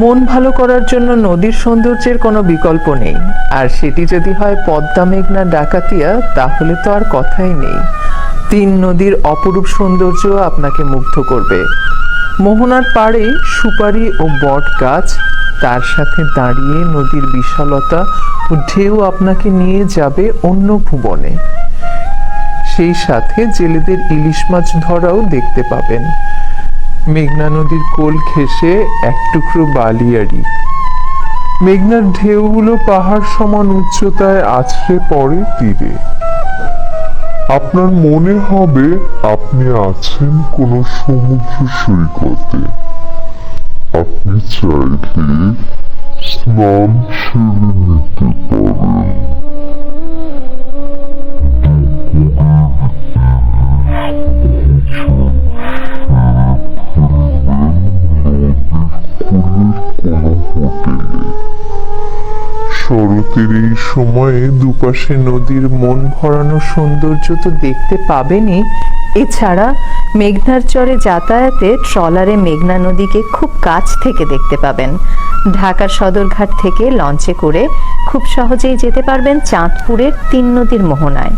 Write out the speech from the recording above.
মন ভালো করার জন্য নদীর সৌন্দর্যের কোনো বিকল্প নেই, আর সেটি যদি হয় পদ্মা, মেঘনা, ডাকাতিয়া, তাহলে তো আর কথাই নেই। তিন নদীর অপরূপ সৌন্দর্য আপনাকে মুগ্ধ করবে। মোহনার পাড়ে সুপারি ও বট গাছ, তার সাথে দাঁড়িয়ে নদীর বিশালতা ও ঢেউ আপনাকে নিয়ে যাবে অন্য ভুবনে। সেই সাথে জেলেদের ইলিশ মাছ ধরাও দেখতে পাবেন। মেঘনা নদীর কোল ঘেঁষে এক টুকরো বালিয়াড়ি, মেঘনার ঢেউগুলো পাহাড় সমান উচ্চতায় আছড়ে পড়ে তীরে। আপনার মনে হবে আপনি আছেন কোনো সমুদ্র সৈকতে। আপনি চাইলে স্নান সেরে নিতে পারেন। শরতের এই সময়ে দুপাশে নদীর মন ভরানো সৌন্দর্য তো দেখতে পাবেনই, এছাড়া মেঘনার চরে যাতায়াতে ট্রলারে মেঘনা নদীকে খুব কাছ থেকে দেখতে পাবেন। ঢাকার সদরঘাট থেকে লঞ্চে করে খুব সহজেই যেতে পারবেন চাঁদপুরের তিন নদীর মোহনায়।